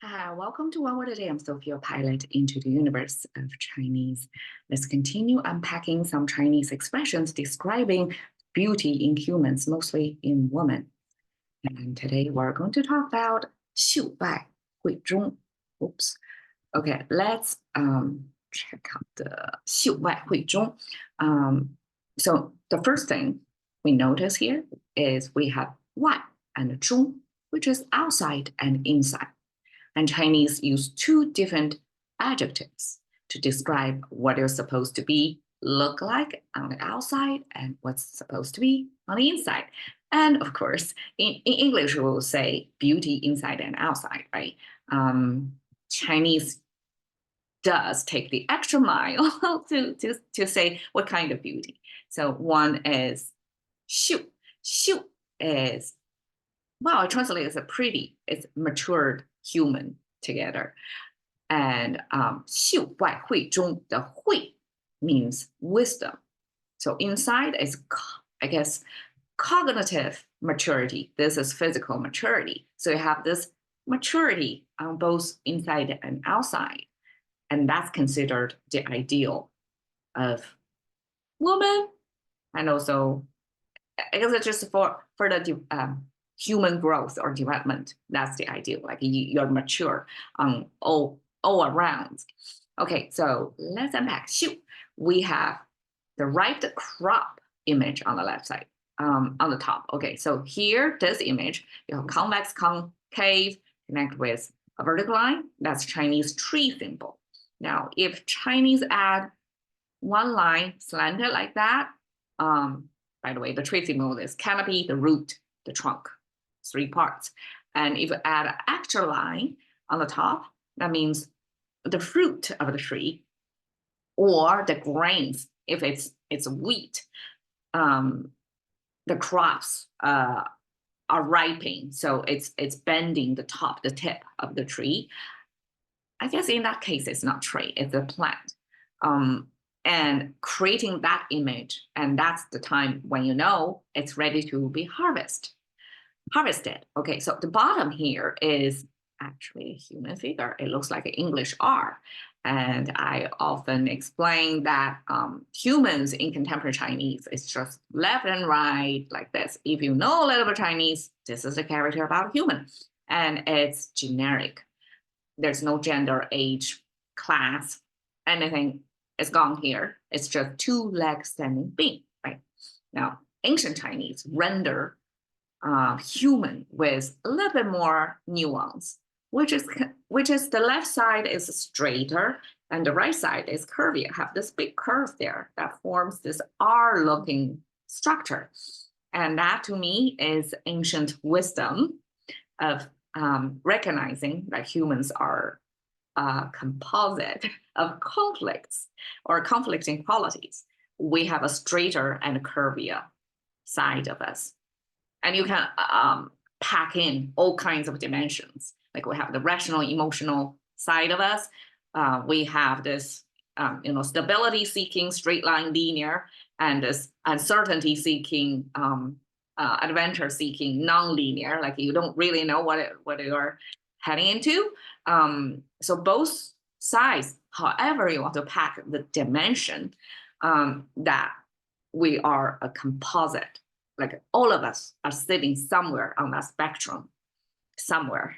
Hi, welcome to One Word a Day. I'm Sophia, pilot into the universe of Chinese. Let's continue unpacking some Chinese expressions describing beauty in humans, mostly in women. And today we're going to talk about 秀外慧中. Oops. Okay, let's check out the 秀外慧中. So the first thing we notice here is we have 外 and 中, which is outside and inside. And Chinese use two different adjectives to describe what you're supposed to be, look like on the outside, and what's supposed to be on the inside. And of course, in English, we will say beauty inside and outside, right? Chinese does take the extra mile to say what kind of beauty. So one is 秀. 秀 is, well, I translate as a pretty, it's matured human together. And 秀外慧中, the 慧 means wisdom. So inside is, I guess, cognitive maturity. This is physical maturity. So you have this maturity on both inside and outside. And that's considered the ideal of woman. And also, I guess it's just for the human growth or development. That's the ideal. Like you're mature all around. Okay, so let's unpack. 秀. We have the right crop image on the left side, on the top. Okay, so here, this image, you have convex, concave, connect with a vertical line. That's Chinese tree symbol. Now, if Chinese add one line slanted like that, by the way, the tree symbol is canopy, the root, the trunk, 3 parts. And if you add an extra line on the top, that means the fruit of the tree or the grains. If it's wheat, the crops are ripening, so it's bending the tip of the tree. I guess in that case, it's not tree, it's a plant. And creating that image, and that's the time when you know it's ready to be harvested. Okay, so the bottom here is actually a human figure. It looks like an English R. And I often explain that humans in contemporary Chinese is just left and right like this. If you know a little bit Chinese, this is a character about a human. And it's generic. There's no gender, age, class, anything is gone here. It's just 2 legs standing being, right? Now, ancient Chinese render human with a little bit more nuance, which is the left side is straighter and the right side is curvy. I have this big curve there that forms this R-looking structure. And that to me is ancient wisdom of recognizing that humans are a composite of conflicts or conflicting qualities. We have a straighter and curvier side of us. And you can pack in all kinds of dimensions. Like we have the rational, emotional side of us. We have this, stability-seeking, straight line, linear, and this uncertainty-seeking, adventure-seeking, non-linear. Like you don't really know what you're heading into. So both sides, however you want to pack the dimension, that we are a composite. Like all of us are sitting somewhere on that spectrum, somewhere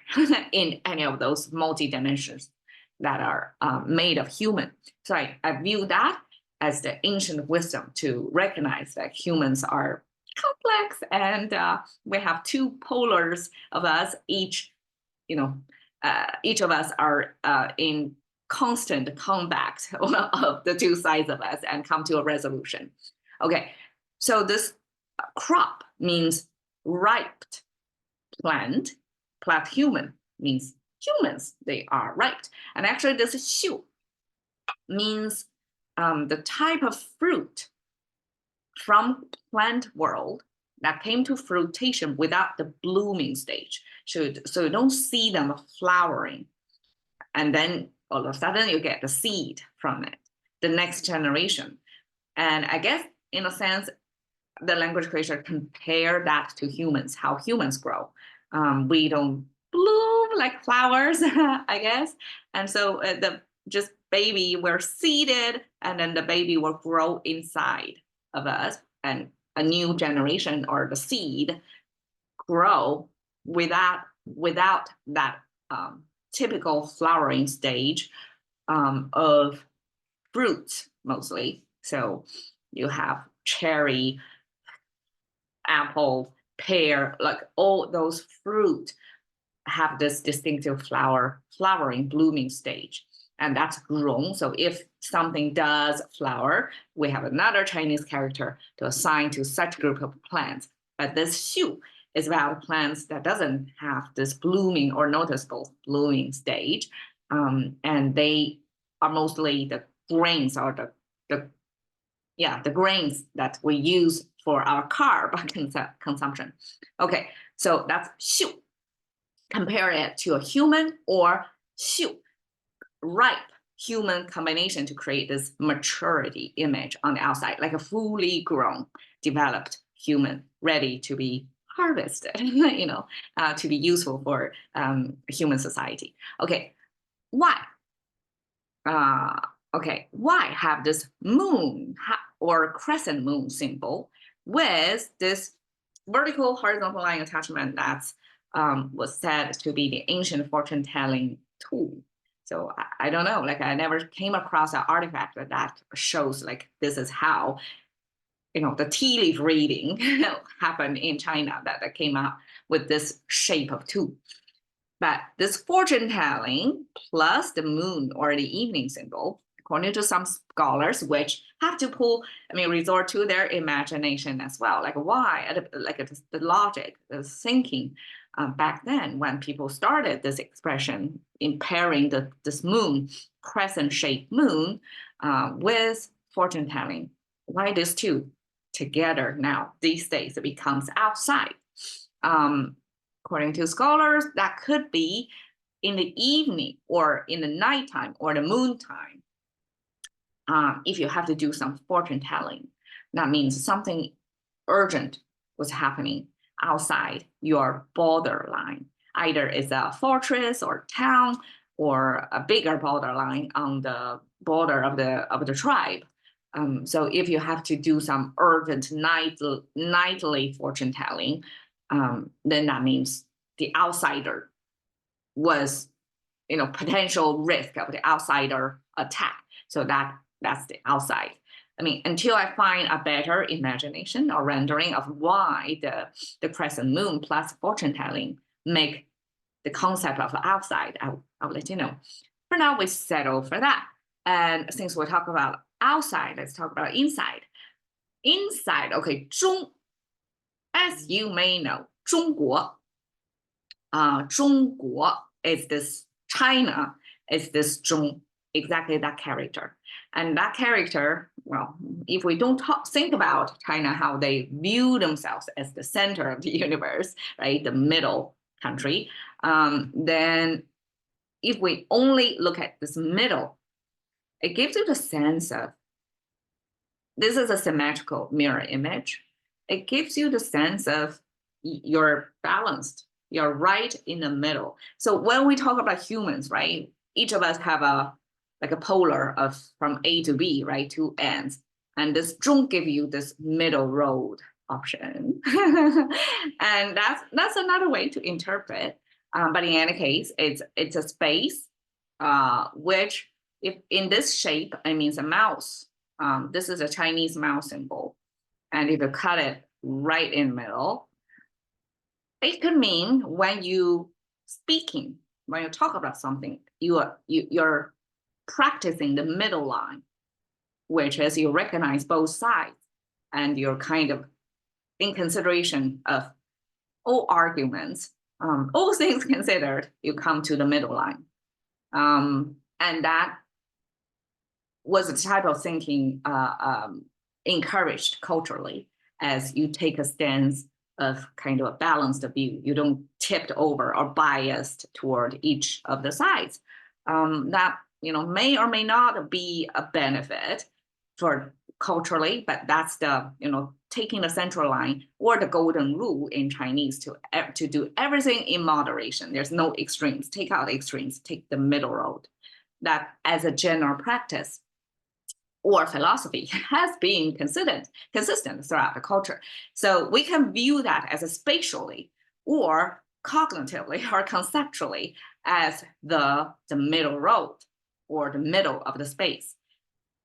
in any of those multi-dimensions that are made of human. So I view that as the ancient wisdom to recognize that humans are complex and we have 2 polars of us, each of us are in constant combat of the 2 sides of us and come to a resolution. Okay, so this crop means ripe plant, plant human means humans, they are ripe. And actually this 秀 means the type of fruit from plant world that came to fruition without the blooming stage. So you don't see them flowering. And then all of a sudden you get the seed from it, the next generation. And I guess in a sense, the language creator compare that to humans, how humans grow. We don't bloom like flowers, I guess. And so the just baby were seeded, and then the baby will grow inside of us, and a new generation or the seed grow without that typical flowering stage of fruits mostly. So you have cherry, apple, pear, like all those fruit have this distinctive flowering, blooming stage. And that's 荣. So if something does flower, we have another Chinese character to assign to such group of plants. But this 秀 is about plants that doesn't have this blooming or noticeable blooming stage. And they are mostly the grains or the grains that we use for our carb consumption. Okay, so that's 秀. Compare it to a human or 秀, ripe human combination to create this maturity image on the outside, like a fully grown, developed human ready to be harvested, to be useful for human society. Okay, why? Why have this moon or crescent moon symbol with this vertical horizontal line attachment that's was said to be the ancient fortune telling tool? So I don't know, like I never came across an artifact that shows like this is how, the tea leaf reading happened in China that came out with this shape of tool. But this fortune telling plus the moon or the evening symbol, according to some scholars, which have to resort to their imagination as well. Like why, like the logic, the thinking back then when people started this expression in pairing this moon, crescent-shaped moon with fortune telling. Why these two together now these days it becomes outside? According to scholars, that could be in the evening or in the nighttime or the moon time. If you have to do some fortune telling, that means something urgent was happening outside your borderline. Either it's a fortress or town or a bigger borderline on the border of the tribe. So if you have to do some urgent nightly fortune telling, then that means the outsider was, potential risk of the outsider attack. So that's the outside. Until I find a better imagination or rendering of why the crescent moon plus fortune telling make the concept of outside, I'll let you know. For now, we settle for that. And since we talk about outside, let's talk about inside. Inside, okay, 中, as you may know, 中国. 中国 is this China, is this 中, exactly that character. And that character, well, if we don't think about China, how they view themselves as the center of the universe, right, the middle country, then if we only look at this middle, it gives you the sense of, this is a symmetrical mirror image. It gives you the sense of you're balanced, you're right in the middle. So when we talk about humans, right, each of us have a polar of from A to B, right, two ends. And this 中 give you this middle road option. And that's another way to interpret. But in any case, it's a space, which if in this shape, it means a mouse. This is a Chinese mouse symbol. And if you cut it right in the middle, it could mean when you speaking, when you talk about something, you're practicing the middle line, which is you recognize both sides and you're kind of in consideration of all arguments, all things considered, you come to the middle line. And that was the type of thinking encouraged culturally, as you take a stance of kind of a balanced view. You don't tipped over or biased toward each of the sides. That may or may not be a benefit for culturally, but that's the taking the central line or the golden rule in Chinese to do everything in moderation. There's no extremes. Take out extremes, take the middle road. That as a general practice or philosophy has been consistent throughout the culture. So we can view that as a spatially or cognitively or conceptually as the middle road or the middle of the space.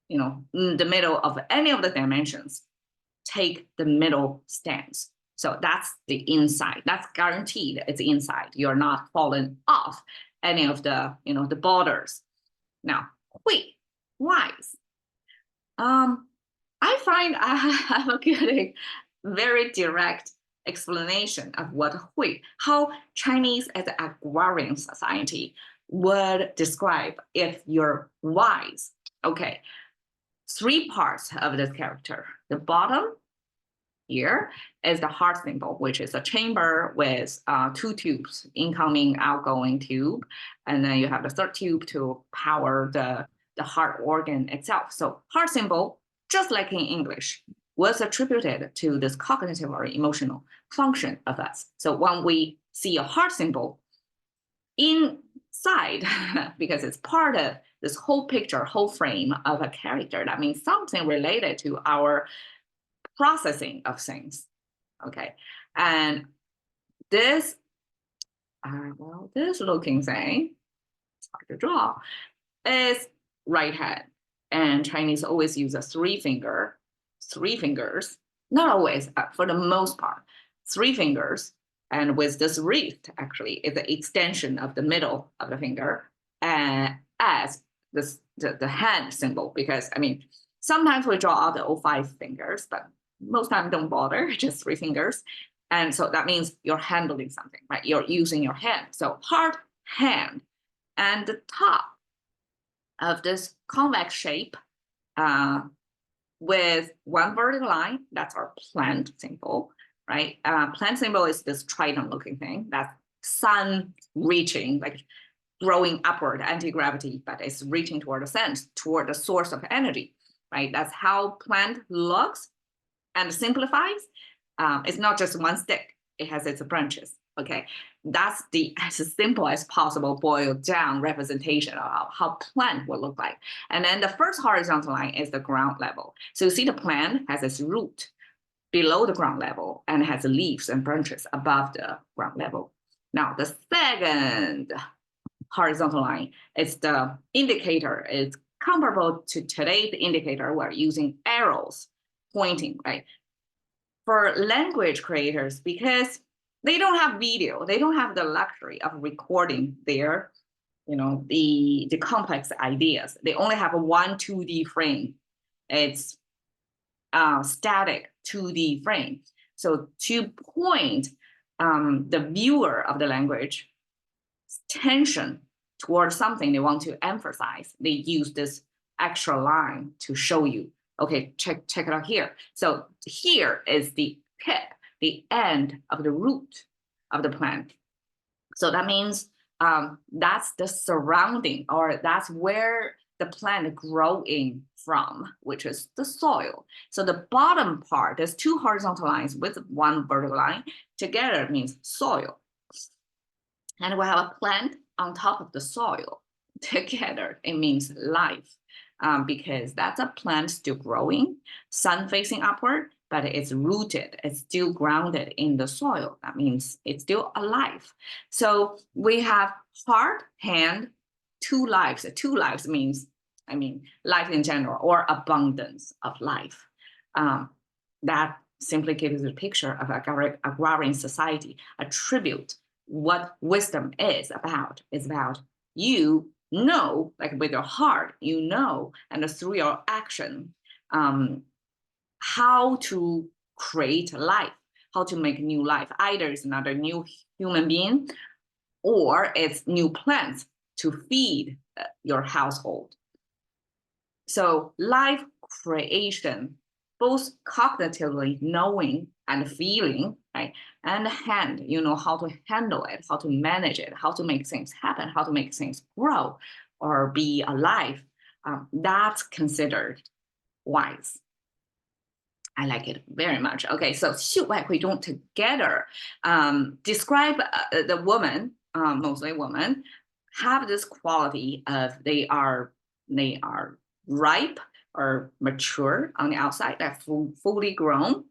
You know, in the middle of any of the dimensions, take the middle stance. So that's the inside. That's guaranteed. It's inside. You're not falling off any of the, you know, the borders. Now, hui, wise. I find I have a good, very direct explanation of what hui, how Chinese as an agrarian society would describe if you're wise. Okay, 3 parts of this character. The bottom here is the heart symbol, which is a chamber with 2 tubes, incoming, outgoing tube. And then you have the 3rd tube to power the heart organ itself. So heart symbol, just like in English, was attributed to this cognitive or emotional function of us. So when we see a heart symbol inside, because it's part of this whole picture, whole frame of a character, that means something related to our processing of things. Okay, and this, well, this looking thing, it's hard to draw, is right hand. And Chinese always use a 3 fingers, not always, for the most part, 3 fingers. And with this wrist, actually, is the extension of the middle of the finger as this, the hand symbol. Because, I mean, sometimes we draw out the 5 fingers, but most times don't bother, just 3 fingers. And so that means you're handling something, right? You're using your hand. So heart, hand, and the top of this convex shape with 1 vertical line, that's our plant symbol, right? Plant symbol is this trident looking thing, that's sun reaching, like growing upward, anti-gravity, but it's reaching toward the sun, toward the source of energy, right? That's how plant looks and simplifies. It's not just 1 stick, it has its branches. Okay, that's the as simple as possible boiled down representation of how plant will look like. And then the first horizontal line is the ground level. So you see the plant has its root below the ground level and has leaves and branches above the ground level. Now the second horizontal line is the indicator. It's comparable to today's indicator. We're using arrows pointing, right? For language creators, because they don't have video, they don't have the luxury of recording their, you know, the complex ideas. They only have a 1 2D frame. It's static 2D frame. So to point the viewer of the language tension towards something they want to emphasize, they use this extra line to show you, okay, check it out here. So here is the tip, the end of the root of the plant. So that means that's the surrounding, or that's where the plant growing from, which is the soil. So the bottom part, there's 2 horizontal lines with 1 vertical line, together means soil. And we have a plant on top of the soil. Together, it means life, because that's a plant still growing, sun facing upward, but it's rooted, it's still grounded in the soil. That means it's still alive. So we have heart, hand, 2 lives. 2 lives means, I mean, life in general, or abundance of life. That simply gives a picture of agrarian society, a tribute. What wisdom is about you know, like with your heart, you know, and through your action, how to create life, how to make new life. Either it's another new human being, or it's new plants to feed your household. So life creation, both cognitively knowing and feeling, right? And hand, you know how to handle it, how to manage it, how to make things happen, how to make things grow or be alive. That's considered wise. I like it very much. Okay, so 秀外慧中 together describe the woman, mostly women, have this quality of they are ripe or mature on the outside, they're fully grown,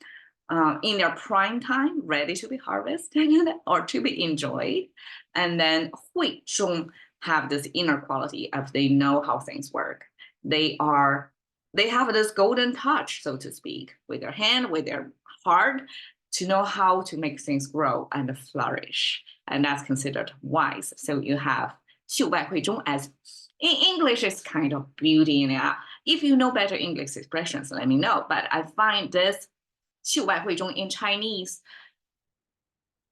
in their prime time, ready to be harvested or to be enjoyed. And then 慧中 have this inner quality of they know how things work. They have this golden touch, so to speak, with their hand, with their heart, to know how to make things grow and flourish. And that's considered wise. So you have 秀外慧中 as in English, it's kind of beauty. If you know better English expressions, let me know. But I find this 秀外慧中 in Chinese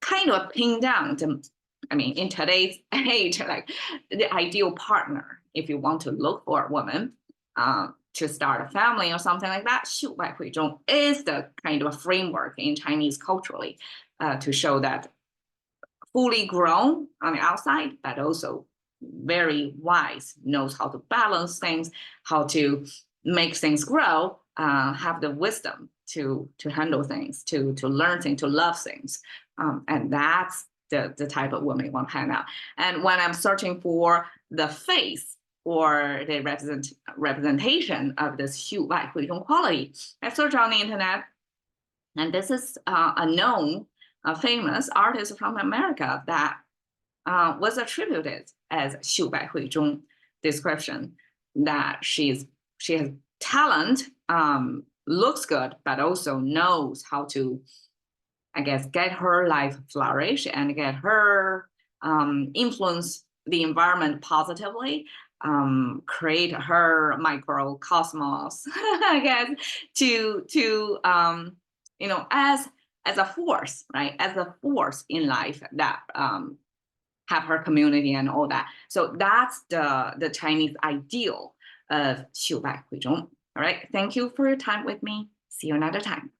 kind of pinned down to, in today's age, like the ideal partner, if you want to look for a woman to start a family or something like that, 秀外慧中 is the kind of a framework in Chinese culturally to show that fully grown on the outside, but also very wise, knows how to balance things, how to make things grow, have the wisdom to handle things, to learn things, to love things. And that's the type of woman you want to hang out. And when I'm searching for the face or the representation of this 秀外慧中 quality, I search on the internet, and this is a known, famous artist from America that was attributed as 秀外慧中 description, that she has talent, looks good, but also knows how to, I guess, get her life flourish and get her influence the environment positively, create her microcosmos, I guess, to as a force, right? As a force in life that have her community and all that. So that's the Chinese ideal of 秀外慧中. All right, thank you for your time with me. See you another time.